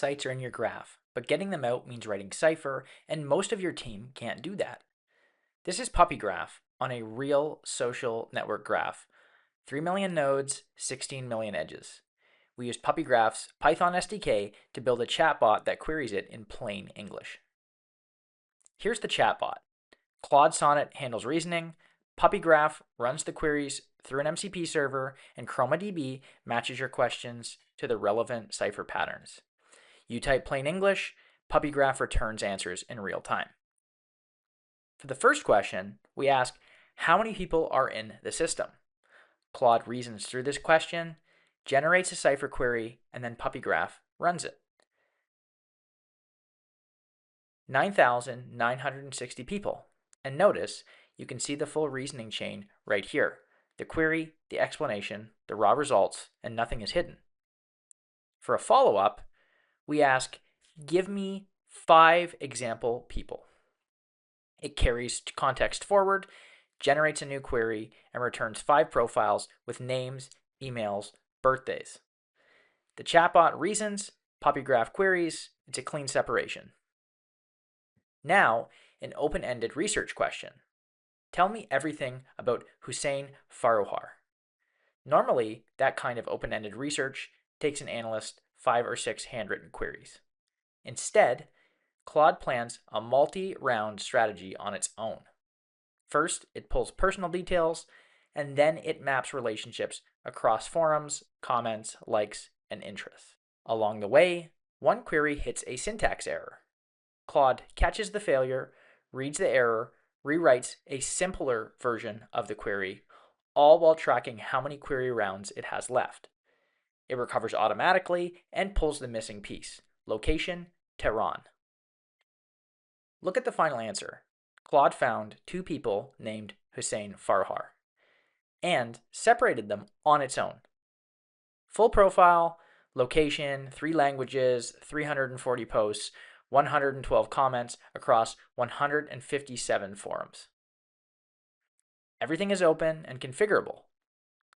sites are in your graph, but getting them out means writing Cypher, and most of your team can't do that. This is PuppyGraph on a real social network graph. 3 million nodes, 16 million edges. We used PuppyGraph's Python SDK to build a chatbot that queries it in plain English. Here's the chatbot. Claude Sonnet handles reasoning, PuppyGraph runs the queries through an MCP server, and ChromaDB matches your questions to the relevant Cypher patterns. You type plain English, PuppyGraph returns answers in real time. For the first question, we ask, how many people are in the system? Claude reasons through this question, generates a Cypher query, and then PuppyGraph runs it. 9,960 people. And notice, you can see the full reasoning chain right here. The query, the explanation, the raw results, and nothing is hidden. For a follow-up, we ask, give me 5 example people. It carries context forward, generates a new query, and returns 5 profiles with names, emails, birthdays. The chatbot reasons, PuppyGraph queries, it's a clean separation. Now, an open-ended research question. Tell me everything about Hussein Farouhar. Normally, that kind of open-ended research takes an analyst 5 or 6 handwritten queries. Instead, Claude plans a multi-round strategy on its own. First, it pulls personal details, and then it maps relationships across forums, comments, likes, and interests. Along the way, one query hits a syntax error. Claude catches the failure, reads the error, rewrites a simpler version of the query, all while tracking how many query rounds it has left. It recovers automatically and pulls the missing piece, location, Tehran. Look at the final answer. Claude found 2 people named Hussein Farouhar and separated them on its own. Full profile, location, 3 languages, 340 posts, 112 comments across 157 forums. Everything is open and configurable.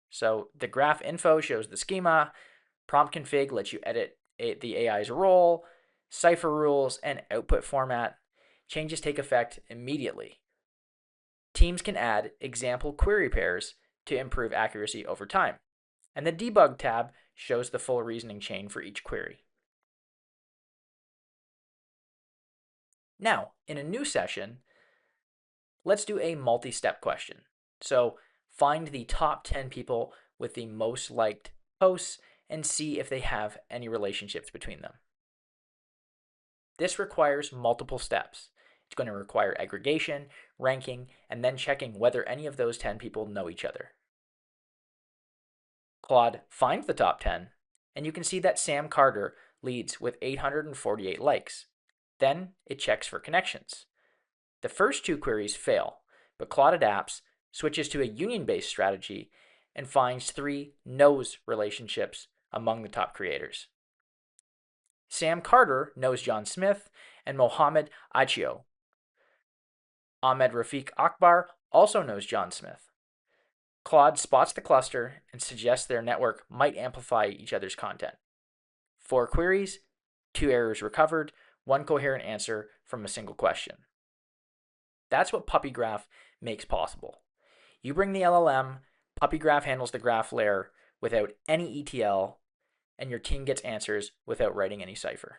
So the graph info shows the schema, prompt config lets you edit the AI's role, Cypher rules, and output format. Changes take effect immediately. Teams can add example query pairs to improve accuracy over time. And the debug tab shows the full reasoning chain for each query. Now, in a new session, let's do a multi-step question. So find the top 10 people with the most liked posts and see if they have any relationships between them. This requires multiple steps. It's going to require aggregation, ranking, and then checking whether any of those 10 people know each other. Claude finds the top 10, and you can see that Sam Carter leads with 848 likes. Then it checks for connections. The first 2 queries fail, but Claude adapts, switches to a union-based strategy, and finds 3 knows relationships among the top creators. Sam Carter knows John Smith and Mohammed Achio. Ahmed Rafiq Akbar also knows John Smith. Claude spots the cluster and suggests their network might amplify each other's content. 4 queries, 2 errors recovered, 1 coherent answer from a single question. That's what PuppyGraph makes possible. You bring the LLM, PuppyGraph handles the graph layer without any ETL, and your team gets answers without writing any Cypher.